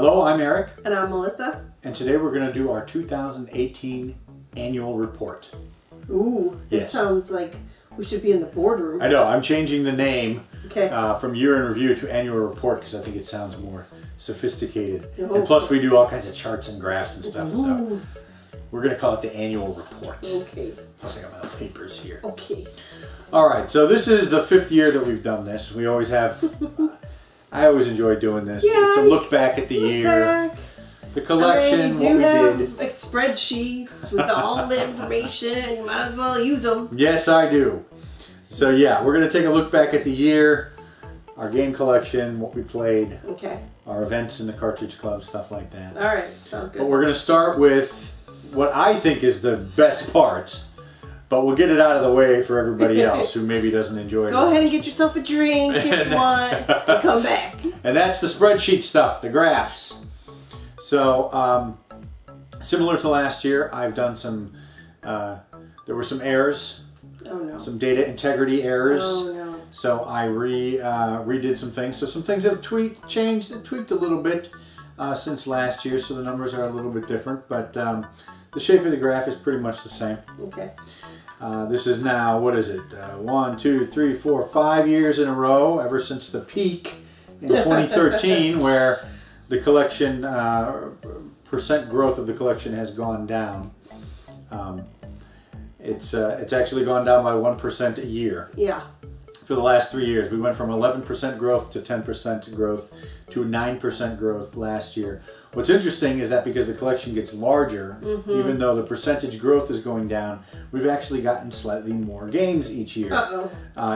Hello, I'm Eric. And I'm Melissa. And today we're going to do our 2018 annual report. Ooh, that sounds like we should be in the boardroom. I know, I'm changing the name from year in review to annual report because I think it sounds more sophisticated. Oh. And plus we do all kinds of charts and graphs and stuff, so we're going to call it the annual report. Okay. Plus I got my little papers here. Okay. Alright, so this is the 5th year that we've done this. We always have... I always enjoy doing this. Yeah, it's a look back at the year. The collection, you have spreadsheets with all the information. You might as well use them. Yes, I do. So yeah, we're going to take a look back at the year, our game collection, what we played, our events in the Cartridge Club, stuff like that. All right, sounds good. But we're going to start with what I think is the best part, but we'll get it out of the way for everybody else who maybe doesn't enjoy it. Go ahead and get yourself a drink if you want, and come back. And that's the spreadsheet stuff, the graphs. So, similar to last year, I've done some, there were some errors. Oh no. Some data integrity errors. Oh no. So I redid some things. So some things have tweaked a little bit since last year, so the numbers are a little bit different, but the shape of the graph is pretty much the same. Okay. This is now, what is it? 1, 2, 3, 4, 5 years in a row, ever since the peak in 2013, where the collection, percent growth of the collection has gone down. It's actually gone down by 1% a year. Yeah. For the last 3 years. We went from 11% growth to 10% growth to 9% growth last year. What's interesting is that because the collection gets larger, even though the percentage growth is going down, we've actually gotten slightly more games each year.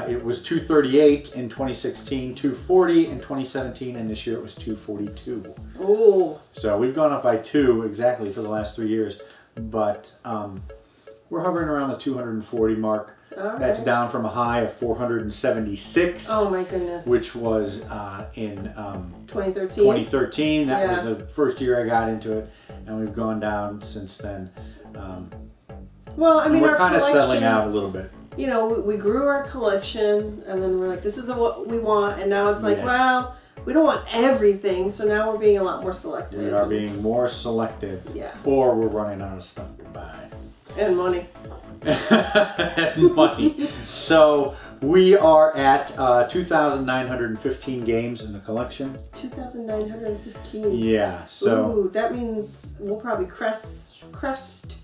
It was 238 in 2016, 240 in 2017, and this year it was 242. Oh. So we've gone up by 2 exactly for the last 3 years, but we're hovering around the 240 mark. That's down from a high of 476. Oh my goodness. Which was in 2013. 2013. That was the first year I got into it, and we've gone down since then. Well, I mean, we're kind of settling out a little bit. You know, we grew our collection, and then we're like, this is what we want, and now it's like, well, we don't want everything, so now we're being a lot more selective. We are being more selective. Yeah. Or we're running out of stuff to buy. And money. And money. So we are at 2,915 games in the collection. 2,915. Yeah. So. Ooh, that means we'll probably crest 3,000.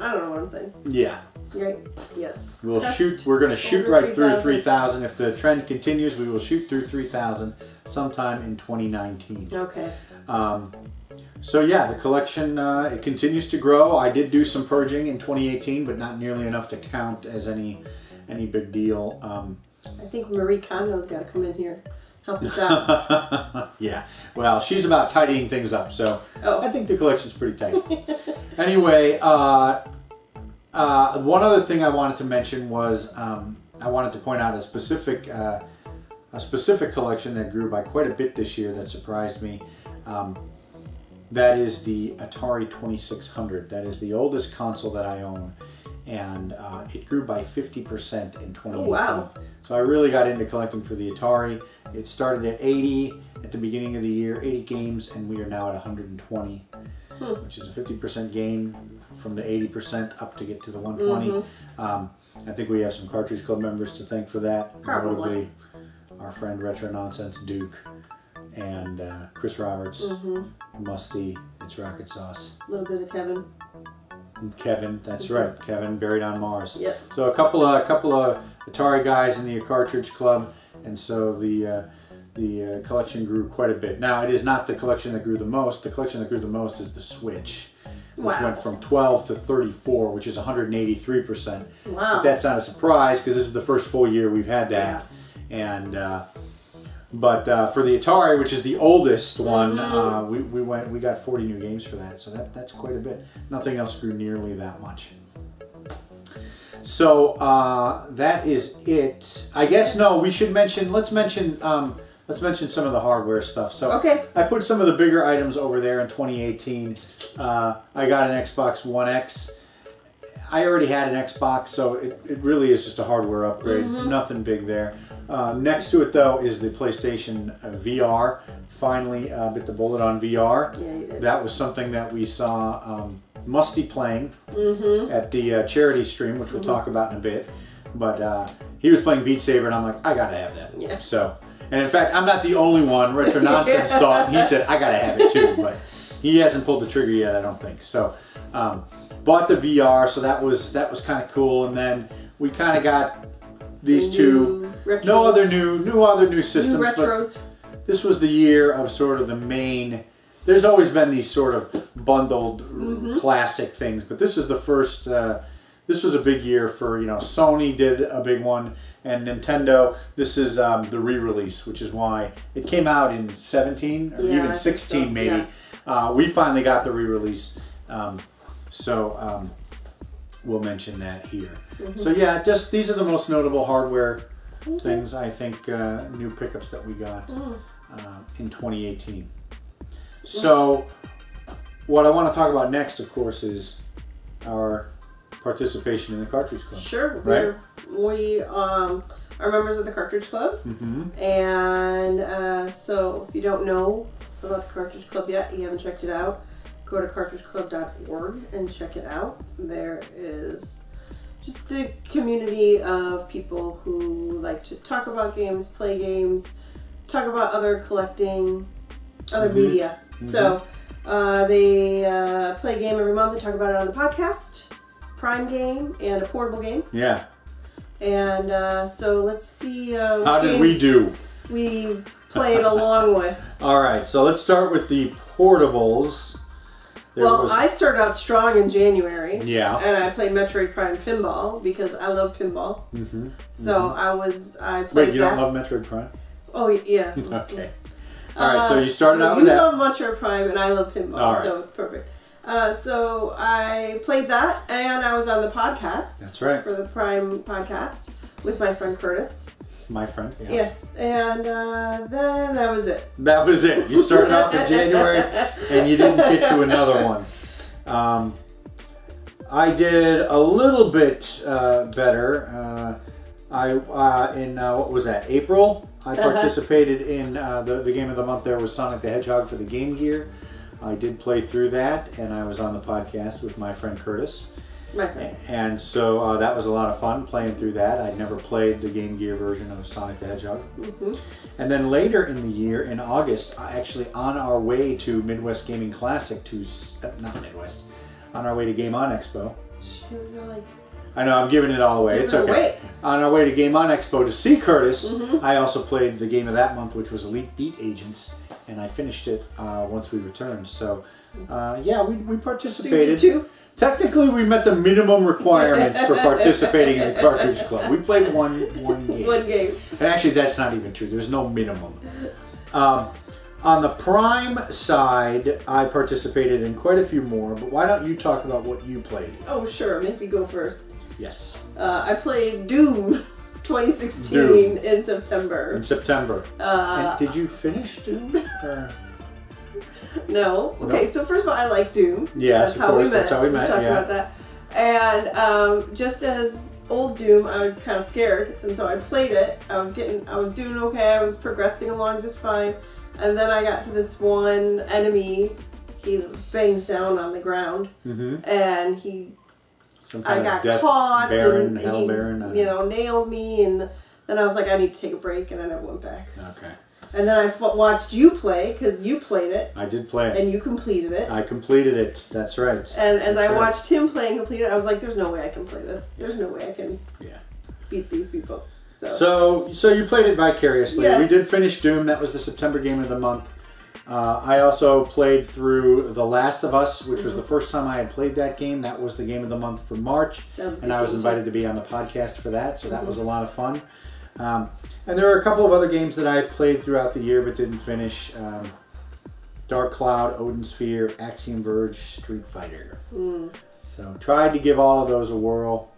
I don't know what I'm saying. Yeah. Right. Yes. We'll shoot. We're going to shoot right through 3,000. If the trend continues, we will shoot through 3,000 sometime in 2019. Okay. So yeah, the collection, it continues to grow. I did do some purging in 2018, but not nearly enough to count as any big deal. I think Marie Kondo's got to come in here, help us out. Yeah, well, she's about tidying things up, so I think the collection's pretty tight. Anyway, one other thing I wanted to mention was I wanted to point out a specific collection that grew by quite a bit this year that surprised me. That is the Atari 2600. That is the oldest console that I own, and it grew by 50% in 2018. Oh, wow. So I really got into collecting for the Atari. It started at 80 at the beginning of the year, 80 games, and we are now at 120, which is a 50% gain from the 80% up to get to the 120. I think we have some Cartridge Club members to thank for that. Probably. Our friend Retro Nonsense Duke, and Chris Roberts, Musty, It's Rocket Sauce. A little bit of Kevin. Kevin, that's right. Kevin, Buried on Mars. Yep. So a couple of Atari guys in the Cartridge Club, and so the collection grew quite a bit. Now, it is not the collection that grew the most. The collection that grew the most is the Switch, which went from 12 to 34, which is 183%. Wow. But that's not a surprise because this is the first full year we've had that. And but for the Atari, which is the oldest one, we got 40 new games for that, so that's quite a bit. Nothing else grew nearly that much. So that is it. I guess we should mention. Let's mention some of the hardware stuff. So I put some of the bigger items over there in 2018. I got an Xbox One X. I already had an Xbox, so it really is just a hardware upgrade. Nothing big there. Next to it, though, is the PlayStation VR. Finally bit the bullet on VR. Yeah, you did. That was something that we saw Musty playing at the charity stream, which we'll talk about in a bit. But he was playing Beat Saber, and I'm like, I gotta have that. Yeah. So, and in fact, I'm not the only one. Retro Nonsense saw it, and he said, I gotta have it too. But he hasn't pulled the trigger yet, I don't think. So, bought the VR, so that was kind of cool. And then we kind of got these two. No other new systems. New retros. But this was the year of sort of the main. There's always been these sort of bundled classic things, but this is the first. This was a big year for, Sony did a big one, and Nintendo. This is the re-release, which is why it came out in 17 or even 16 so. Maybe. Yeah. We finally got the re-release, so we'll mention that here. So yeah, just these are the most notable hardware things, I think, new pickups that we got in 2018. So what I want to talk about next, of course, is our participation in the Cartridge Club. Sure, right? We are members of the Cartridge Club, and so if you don't know about the Cartridge Club yet, you haven't checked it out, go to cartridgeclub.org and check it out. There is just a community of people who like to talk about games, play games, talk about other collecting, other media. So they play a game every month. They talk about it on the podcast, Prime game, and a portable game. Yeah. And so let's see. How did we do? We played along with. All right, so let's start with the portables. I started out strong in January. Yeah. And I played Metroid Prime Pinball because I love pinball. So I played Wait, you don't love Metroid Prime? Oh, yeah. Okay. All right, so you started out with that. You love Metroid Prime and I love pinball, so it's perfect. So I played that and I was on the podcast. That's right. For the Prime podcast with my friend Curtis. My friend, yeah. Yes, and then that was it. That was it. You started off in January and you didn't get to another one. I did a little bit better. In what was that, April? I participated in the game of the month. There was Sonic the Hedgehog for the Game Gear. I did play through that, and I was on the podcast with my friend Curtis. My friend. And so that was a lot of fun playing through that. I'd never played the Game Gear version of Sonic the Hedgehog. And then later in the year, in August, actually on our way to Midwest Gaming Classic, not Midwest, on our way to Game On Expo. I know, I'm giving it all away. It's okay. On our way to Game On Expo to see Curtis, I also played the game of that month, which was Elite Beat Agents, and I finished it once we returned. So, yeah, we participated. So you did too? Technically, we met the minimum requirements for participating in the Cartridge Club. We played one game. One game. And actually, that's not even true. There's no minimum. On the Prime side, I participated in quite a few more, but why don't you talk about what you played? Oh, sure. Make me go first. Yes. I played Doom 2016 in September. In September. And did you finish Doom? No. Okay, so first of all, I like Doom. Yes, of course. That's how we met. We talked about that. And just as old Doom, I was kind of scared, and so I played it. I was doing okay. I was progressing along just fine. And then I got to this one enemy. He bangs down on the ground, and I got caught, and he, nailed me. And then I was like, I need to take a break, and I never went back. Okay. And then I watched you play, because you played it. I did play it. And you completed it. I completed it. That's right. And as I watched him play and complete it, I was like, there's no way I can play this. There's no way I can beat these people. So you played it vicariously. Yes. We did finish Doom. That was the September game of the month. I also played through The Last of Us, which was the first time I had played that game. That was the game of the month for March. And I was invited to be on the podcast for that, so that was a lot of fun. And there are a couple of other games that I played throughout the year but didn't finish. Dark Cloud, Odin Sphere, Axiom Verge, Street Fighter. So tried to give all of those a whirl.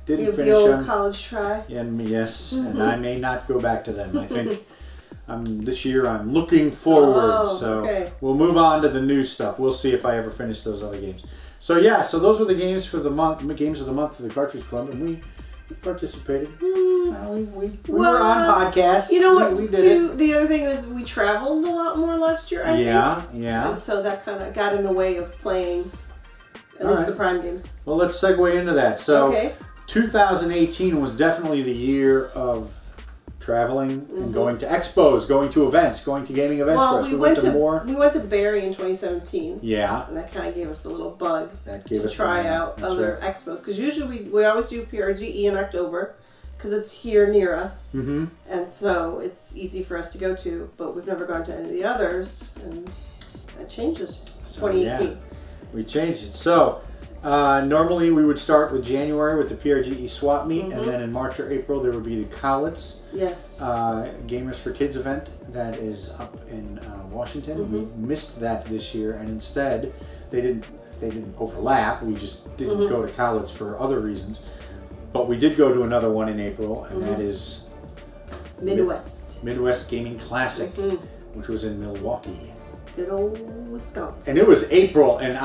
Didn't finish the old them. college try. And yes, and I may not go back to them. I think this year I'm looking forward. So we'll move on to the new stuff. We'll see if I ever finish those other games. So yeah, so those were the games for the month, games of the month for the Cartridge Club, and we participated. Well, we were on podcasts. You know what? We did it. The other thing is we traveled a lot more last year, I think. Yeah. And so that kind of got in the way of playing at least the Prime games. Well, let's segue into that. So, okay. 2018 was definitely the year of traveling and going to expos, going to events, going to gaming events for us. We went to Barrie in 2017. Yeah. And that kind of gave us a little bug. That gave us try out other expos. Because usually we always do PRGE in October because it's here near us. Mm-hmm. And so it's easy for us to go to. But we've never gone to any of the others. And that changes. 2018. Yeah, we changed it. So, normally we would start with January with the PRGE swap meet, and then in March or April there would be the Collets Gamers for Kids event that is up in Washington. We missed that this year, and instead they didn't overlap. We just didn't go to Collets for other reasons, but we did go to another one in April, and that is Midwest Gaming Classic, which was in Milwaukee. Good old Wisconsin. And it was April, and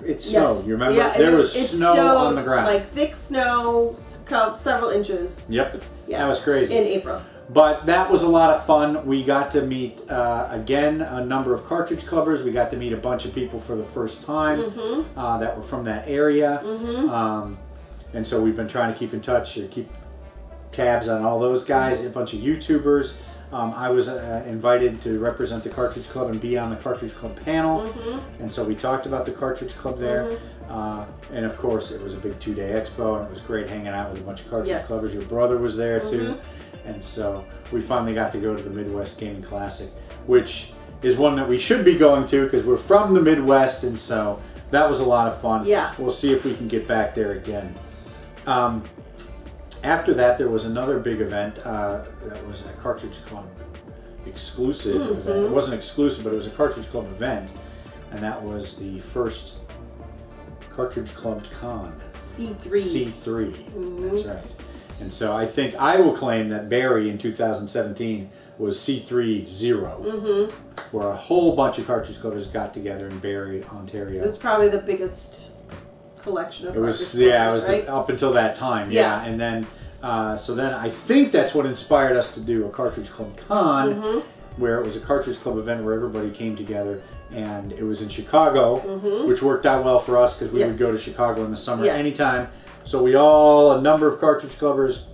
it snowed. You remember? Yeah, there was snow on the ground. Like thick snow, several inches. Yep. Yeah. That was crazy. In April. But that was a lot of fun. We got to meet, again, a number of Cartridge Clubbers. We got to meet a bunch of people for the first time that were from that area. And so we've been trying to keep in touch, keep tabs on all those guys, a bunch of YouTubers. I was invited to represent the Cartridge Club and be on the Cartridge Club panel, and so we talked about the Cartridge Club there. And of course, it was a big 2-day expo, and it was great hanging out with a bunch of Cartridge Clubbers. Your brother was there too, and so we finally got to go to the Midwest Gaming Classic, which is one that we should be going to because we're from the Midwest, and so that was a lot of fun. Yeah. We'll see if we can get back there again. After that, there was another big event that was a Cartridge Club exclusive event. It wasn't exclusive, but it was a Cartridge Club event, and that was the first Cartridge Club Con. C3. C3, that's right. And so I think I will claim that Barrie in 2017 was C3-0, where a whole bunch of Cartridge Clubbers got together in Barrie, Ontario. It was probably the biggest collection of Cartridge Clubbers, it was right? up until that time, and then so then I think that's what inspired us to do a Cartridge Club Con, where it was a Cartridge Club event where everybody came together, and it was in Chicago, which worked out well for us because we would go to Chicago in the summer anytime. So a number of Cartridge Clubbers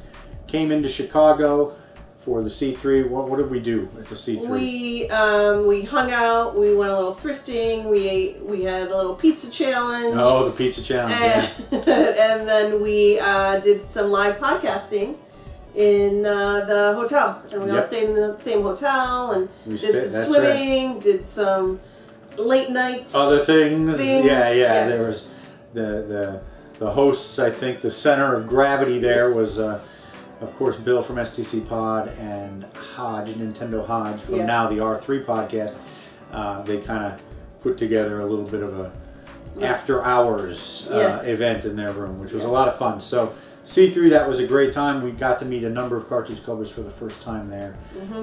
came into Chicago for the C3. What did we do at the C3? We hung out. We went a little thrifting. We had a little pizza challenge. Oh, the pizza challenge! And then we did some live podcasting in the hotel, and we all stayed in the same hotel and did some swimming, did some late night other things. Yeah. There was the hosts. I think the center of gravity there was. Of course, Bill from STCPod and Hodge, Nintendo Hodge, from now the R3 podcast. They kind of put together a little bit of a after hours event in their room, which was a lot of fun. So C3, that was a great time. We got to meet a number of Cartridge Clubbers for the first time there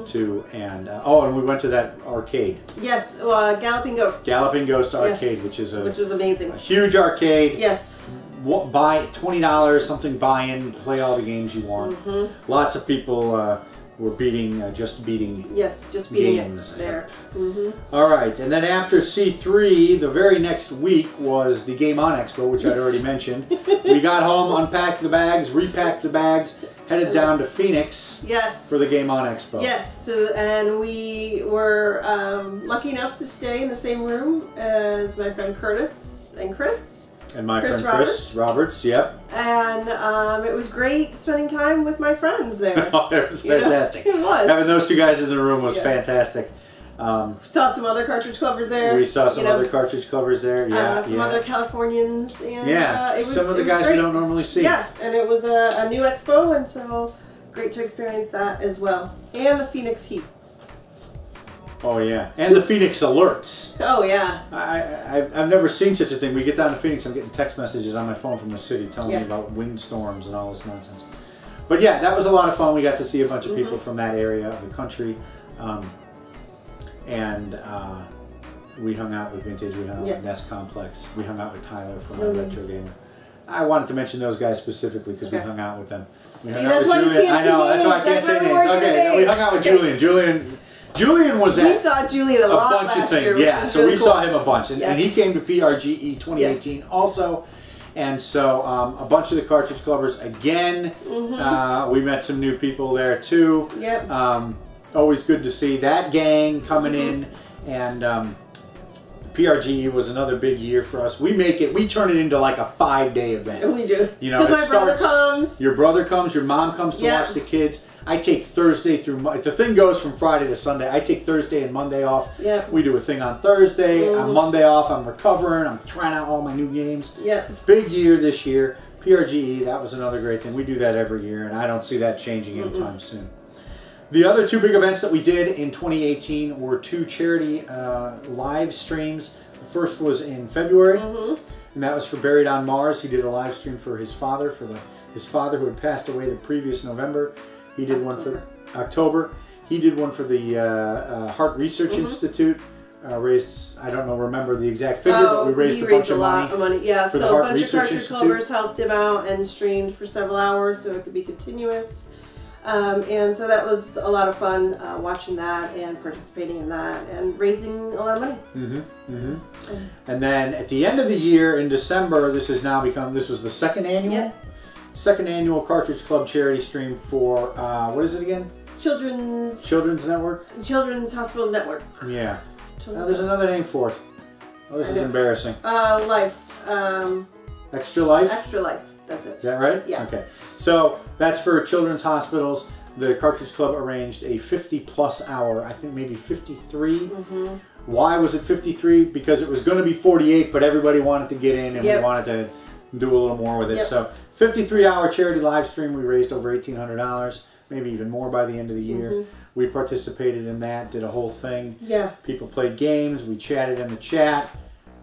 too. And and we went to that arcade. Yes, Galloping Ghost. Galloping Ghost Arcade, which was amazing. A huge arcade. Yes. Buy $20 something, buy in, play all the games you want. Lots of people were just beating games it there. All right, and then after C3, the very next week was the Game On Expo, which I'd already mentioned. We got home, unpacked the bags, repacked the bags, headed down to Phoenix for the Game On Expo. Yes, and we were lucky enough to stay in the same room as my friend Curtis and Chris. And my friend Chris Roberts, And it was great spending time with my friends there. It was fantastic. It was. Having those two guys in the room was fantastic. Saw some other Cartridge Clubbers there. We saw some other Cartridge Clubbers there, some other Californians. And, it was, some of the guys we don't normally see. Yes, and it was a new expo, and so great to experience that as well. And the Phoenix Heat. Oh yeah, and the Phoenix alerts. Oh yeah. I've never seen such a thing. We get down to Phoenix, I'm getting text messages on my phone from the city telling me about windstorms and all this nonsense. But yeah, that was a lot of fun. We got to see a bunch of people from that area of the country, and we hung out with Vintage. We hung out with Nest Complex. We hung out with Tyler from our Retro Gamer. I wanted to mention those guys specifically because we hung out with them. We hung out that's with why Julian. you can't I know, say that's why I names. can't say That's names. why we're Okay, we hung out with Julian was We at saw Julian a lot bunch of last things. year, which Yeah, was so really we cool. saw him a bunch. And, Yes. and he came to PRGE 2018 also. And so a bunch of the Cartridge Clubbers again. We met some new people there too. Yep. Always good to see that gang coming in. And PRGE was another big year for us. We turn it into like a 5-day event. We do. You know, because my brother comes. Your brother comes, your mom comes to watch the kids. I take Thursday through the thing goes from Friday to Sunday. I take Thursday and Monday off. Yep. We do a thing on Thursday. On Monday off, I'm recovering. I'm trying out all my new games. Yep. Big year this year. PRGE, that was another great thing. We do that every year, and I don't see that changing anytime soon. The other two big events that we did in 2018 were two charity live streams. The first was in February, and that was for Buried on Mars. He did a live stream for his father, his father who had passed away the previous November. He did one for October. He did one for the Heart Research Institute. Raised, I don't know, remember the exact figure, but we raised a bunch of money. Yeah, for the so a Heart bunch of Research Cartridge Institute. Clubbers helped him out and streamed for several hours so it could be continuous. And so that was a lot of fun watching that and participating in that and raising a lot of money. And then at the end of the year in December, this was the second annual Cartridge Club charity stream for what is it again? Children's Network. Children's Hospitals Network. Yeah. Now there's another name for it. Oh, this is embarrassing. Life. Extra Life. Extra Life. That's it. Is that right? Yeah. Okay. So that's for children's hospitals. The Cartridge Club arranged a 50+ hour, I think maybe 53. Why was it 53? Because it was going to be 48, but everybody wanted to get in and we wanted to do a little more with it. So 53-hour charity live stream. We raised over $1,800, maybe even more by the end of the year. We participated in that, did a whole thing. Yeah. People played games. We chatted in the chat.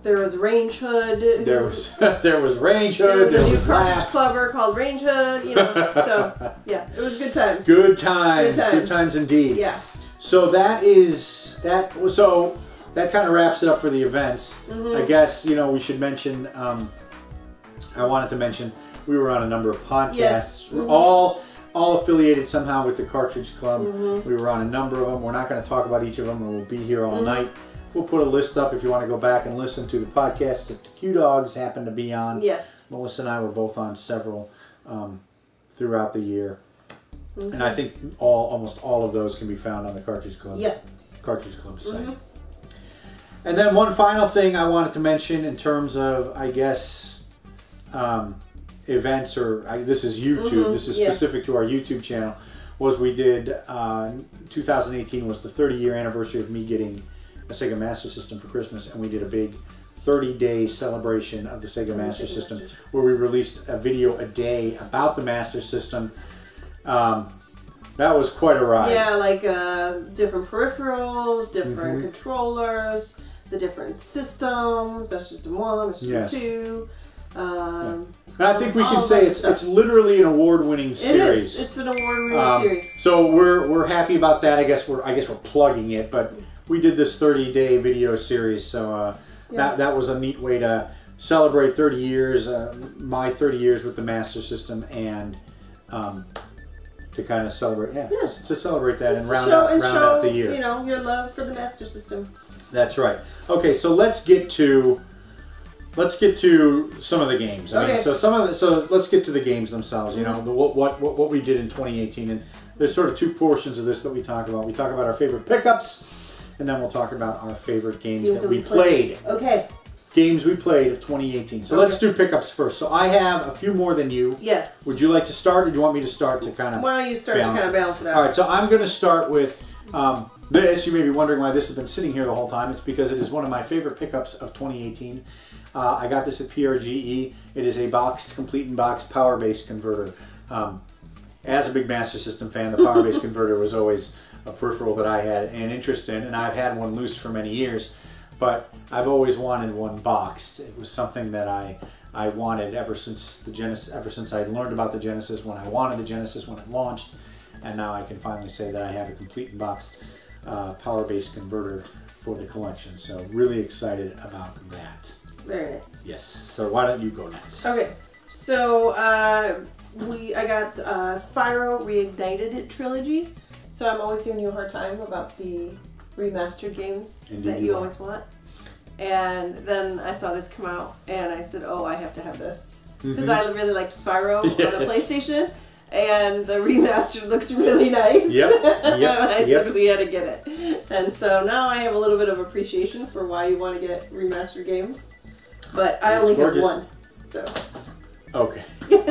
There was Range Hood. There was Range Hood. There was a new Cartridge Clubber called Range Hood. You know, so yeah, it was good times. Good times. Good times indeed. Yeah. So that is that. So that kind of wraps it up for the events. I guess we should mention. I wanted to mention we were on a number of podcasts. Yes. We're all affiliated somehow with the Cartridge Club. We were on a number of them. We're not going to talk about each of them, and we'll be here all night. We'll put a list up if you want to go back and listen to the podcasts that the Qdawgs happen to be on. Yes. Melissa and I were both on several throughout the year. And I think almost all of those can be found on the Cartridge Club. Cartridge Club site. And then one final thing I wanted to mention in terms of, I guess, events, or this is YouTube. This is specific to our YouTube channel. Was we did 2018 was the 30-year anniversary of me getting a Sega Master System for Christmas, and we did a big 30-day celebration of the Sega Master System where we released a video a day about the Master System. That was quite a ride. Yeah, like different peripherals, different controllers, the different systems, Master System 1, Master System 2. And I think we can say it's literally an award-winning series. It is. It's an award-winning series. So we're happy about that. I guess we're plugging it, but we did this 30-day video series, so that was a neat way to celebrate 30 years, my 30 years with the Master System, and to kind of celebrate, to celebrate that and round out the year. You know, your love for the Master System. That's right. Okay, so let's get to some of the games. I mean, so let's get to the games themselves. You know, what we did in 2018, and there's sort of two portions of this that we talk about. We talk about our favorite pickups, and then we'll talk about our favorite games that we played. Okay. Games we played of 2018. So let's do pickups first. So I have a few more than you. Yes. Would you like to start, or do you want me to start to kind of Why don't you start to kind of balance it out? All right, so I'm going to start with this. You may be wondering why this has been sitting here the whole time. It's because it is one of my favorite pickups of 2018. I got this at PRGE. It is a complete in box power-based converter. As a big Master System fan, the power-based converter was always a peripheral that I had an interest in, and I've had one loose for many years, but I've always wanted one boxed. It was something that I wanted ever since the Genesis, ever since I learned about the Genesis, when I wanted the Genesis when it launched, and now I can finally say that I have a complete and boxed power-based converter for the collection. So really excited about that. Very nice. Yes. So why don't you go next? Okay. So I got Spyro Reignited trilogy. So I'm always giving you a hard time about the remastered games that you always want. And then I saw this come out, and I said, "Oh, I have to have this," because I really liked Spyro on the PlayStation, and the remastered looks really nice. Yep. I said we had to get it, and so now I have a little bit of appreciation for why you want to get remastered games, but I only have one. So. Okay. And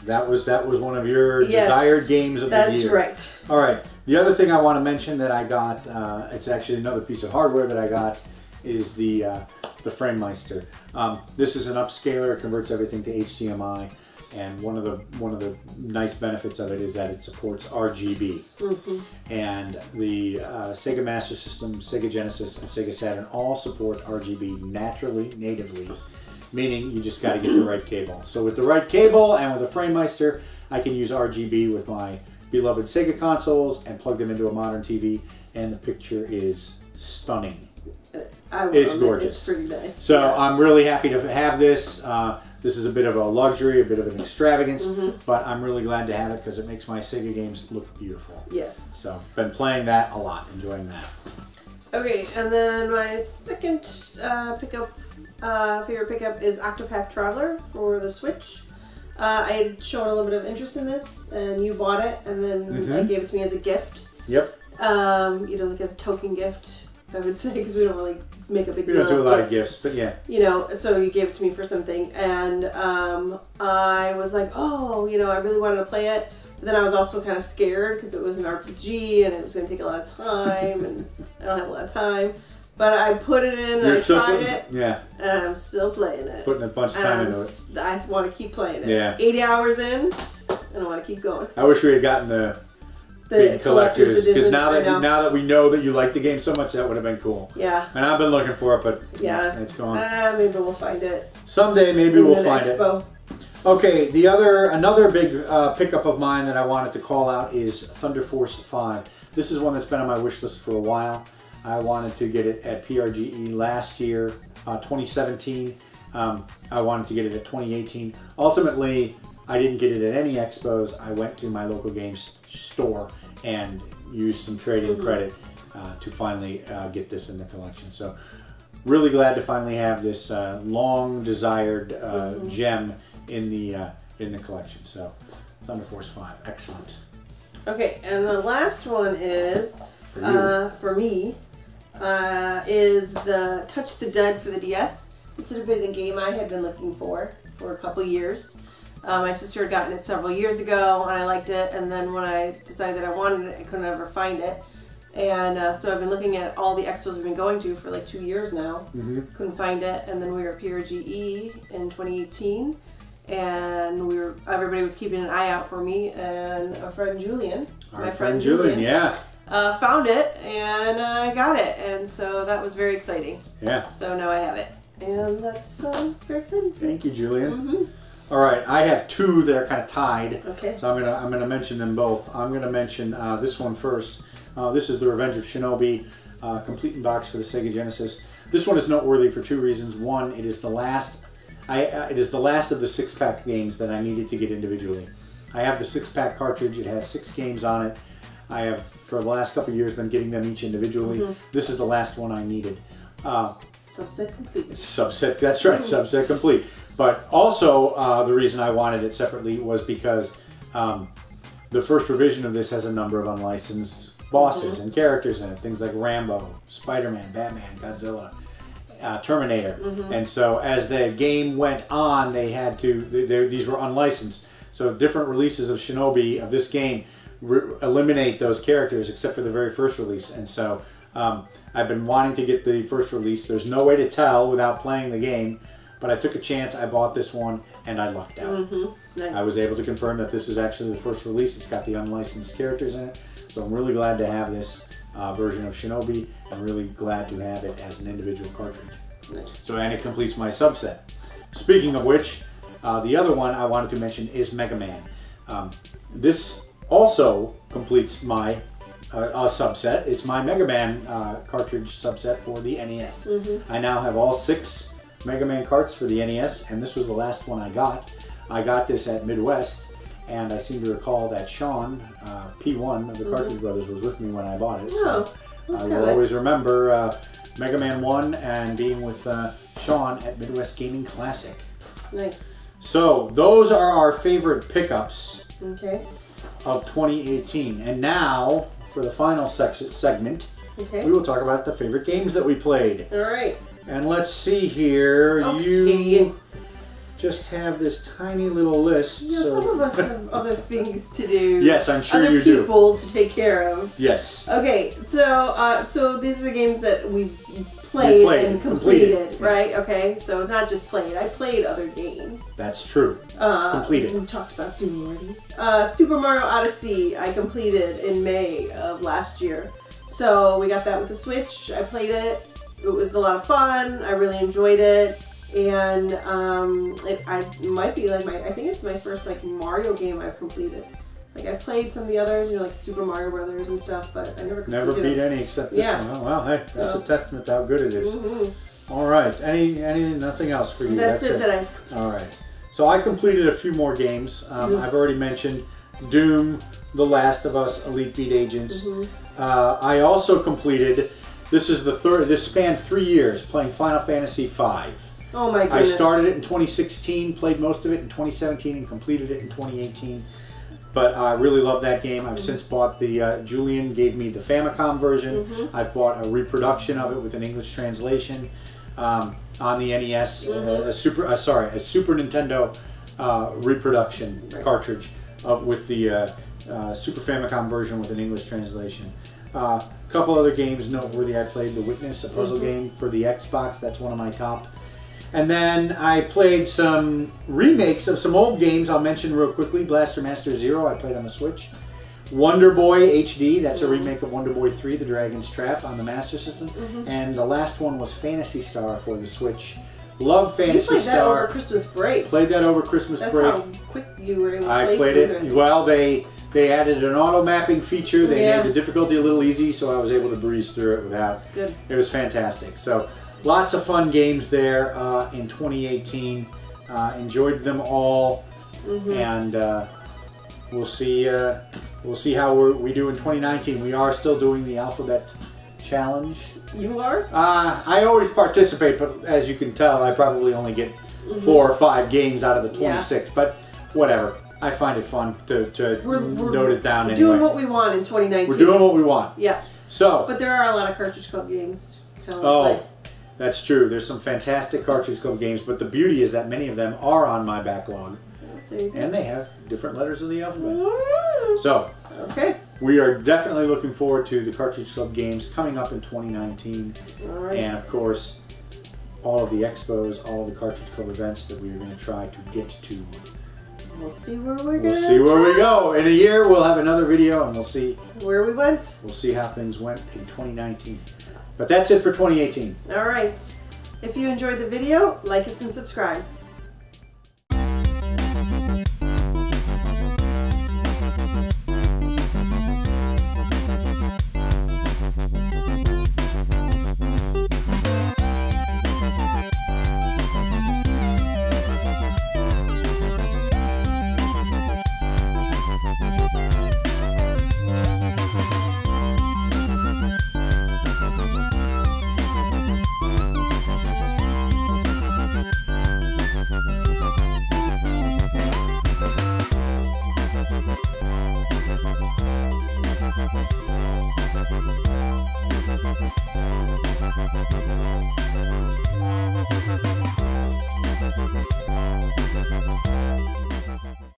that was one of your desired games of the year. That's right. All right. The other thing I want to mention that I got, it's actually another piece of hardware that I got, is the FrameMeister. This is an upscaler. It converts everything to HDMI, and one of the nice benefits of it is that it supports RGB. And the Sega Master System, Sega Genesis, and Sega Saturn all support RGB natively. Meaning you just got to get the right cable. So with the right cable and with a FrameMeister, I can use RGB with my beloved Sega consoles and plug them into a modern TV, and the picture is stunning. It's gorgeous. It's pretty nice. So I'm really happy to have this. This is a bit of a luxury, a bit of an extravagance, but I'm really glad to have it because it makes my Sega games look beautiful. Yes. So been playing that a lot, enjoying that. Okay, and then my second favorite pickup is Octopath Traveler for the Switch. I had shown a little bit of interest in this, and you bought it, and then I gave it to me as a gift. Yep. You know, like as a token gift, I would say, because we don't really make a big deal. We don't do a lot of gifts, but yeah. You know, so you gave it to me for something, and I was like, oh, you know, I really wanted to play it. But then I was also kind of scared because it was an RPG, and it was going to take a lot of time, and I don't have a lot of time. But I put it in, and I tried it, and I'm still playing it. Putting a bunch of time into it. I just want to keep playing it. Yeah. 80 hours in, and I want to keep going. I wish we had gotten the collector's because now that we know that you like the game so much, that would have been cool. Yeah. And I've been looking for it, but it's gone. Maybe we'll find it. Someday, maybe we'll find it. Okay, another big pickup of mine that I wanted to call out is Thunder Force 5. This is one that's been on my wish list for a while. I wanted to get it at PRGE last year, 2017. I wanted to get it at 2018. Ultimately, I didn't get it at any expos. I went to my local games store and used some trade-in credit to finally get this in the collection. So, really glad to finally have this long-desired gem in the collection. So, Thunder Force 5, excellent. Okay, and the last one is for me. Is the Touch the Dead for the DS. This had been a game I had been looking for a couple years. My sister had gotten it several years ago, and I liked it, and then when I decided that I wanted it, I couldn't ever find it. And so I've been looking at all the expos we've been going to for like 2 years now. Couldn't find it, and then we were at PRGE in 2018, and everybody was keeping an eye out for me, and a friend Julian, my friend Julian, found it, and I got it, and so that was very exciting. Yeah. So now I have it, and that's very exciting. Thank you, Julian. All right, I have two that are kind of tied. Okay. So I'm gonna mention them both. I'm gonna mention this one first. This is The Revenge of Shinobi, complete in box for the Sega Genesis. This one is noteworthy for two reasons. One, it is the last. It is the last of the 6-pack games that I needed to get individually. I have the 6-pack cartridge. It has 6 games on it. I have, for the last couple of years, been getting them each individually. This is the last one I needed. Subset complete. Subset, that's right, subset complete. But also, the reason I wanted it separately was because the first revision of this has a number of unlicensed bosses and characters in it. Things like Rambo, Spider-Man, Batman, Godzilla, Terminator. And so as the game went on, they had to, these were unlicensed. So different releases of Shinobi, of this game, eliminate those characters except for the very first release. And so I've been wanting to get the first release. There's no way to tell without playing the game, but I took a chance. I bought this one and I lucked out. Nice. I was able to confirm that this is actually the first release. It's got the unlicensed characters in it. So I'm really glad to have this version of Shinobi. I'm really glad to have it as an individual cartridge. Nice. So, and it completes my subset. Speaking of which, the other one I wanted to mention is Mega Man. This also completes my subset. It's my Mega Man cartridge subset for the NES. I now have all 6 Mega Man carts for the NES, and this was the last one I got. I got this at Midwest, and I seem to recall that Sean, P1 of the Cartridge Brothers, was with me when I bought it. So I will always remember Mega Man 1 and being with Sean at Midwest Gaming Classic. Nice. So those are our favorite pickups of 2018. And now, for the final segment, we will talk about the favorite games that we played. All right. And let's see here. You just have this tiny little list. Yeah, so some of us have other things to do. Yes, I'm sure you do. Other people to take care of. Yes. Okay, so these are the games that we've played and completed, right? Okay, so not just played. I played other games. That's true. Completed. We talked about Doom already. Super Mario Odyssey I completed in May of last year. So we got that with the Switch. I played it. It was a lot of fun. I really enjoyed it. And it might be like I think it's my first like Mario game I've completed. Like I've played some of the others, you know, like Super Mario Brothers and stuff, but I never beat any except this one. Oh wow, hey, that's a testament to how good it is. All right, nothing else for you? That's it that I've completed. All right, so I completed a few more games. I've already mentioned Doom, The Last of Us, Elite Beat Agents. I also completed. This is the third. This spanned 3 years playing Final Fantasy V. Oh my goodness. I started it in 2016, played most of it in 2017, and completed it in 2018. But I really love that game. I've since bought the, Julian gave me the Famicom version. I've bought a reproduction of it with an English translation on the NES, a Super Nintendo reproduction cartridge with the Super Famicom version with an English translation. A couple other games noteworthy I played. The Witness, a puzzle game for the Xbox. That's one of my top. And then I played some remakes of some old games I'll mention real quickly. Blaster Master Zero, I played on the Switch. Wonder Boy HD, that's a remake of Wonder Boy 3, The Dragon's Trap on the Master System. And the last one was Phantasy Star for the Switch. Love Phantasy Star. You played that over Christmas break. Played that over Christmas break. That's how quick you were able to play. I played it. Well, they added an auto mapping feature. They made the difficulty a little easy, so I was able to breeze through it without. It's good. It was fantastic. So lots of fun games there in 2018. Enjoyed them all, and we'll see how we do in 2019. We are still doing the Alphabet Challenge. You are? I always participate, but as you can tell, I probably only get 4 or 5 games out of the 26. But whatever. I find it fun to note it down. We're doing what we want in 2019. We're doing what we want. Yeah. So. But there are a lot of Cartridge Club games. Play. That's true. There's some fantastic Cartridge Club games, but the beauty is that many of them are on my backlog. And they have different letters of the alphabet. So, we are definitely looking forward to the Cartridge Club games coming up in 2019. And of course, all of the expos, all of the Cartridge Club events that we are going to try to get to. We'll see where we're going. We'll see where we go. In a year, we'll have another video and we'll see where we went. We'll see how things went in 2019. But that's it for 2018. All right. If you enjoyed the video, like us and subscribe.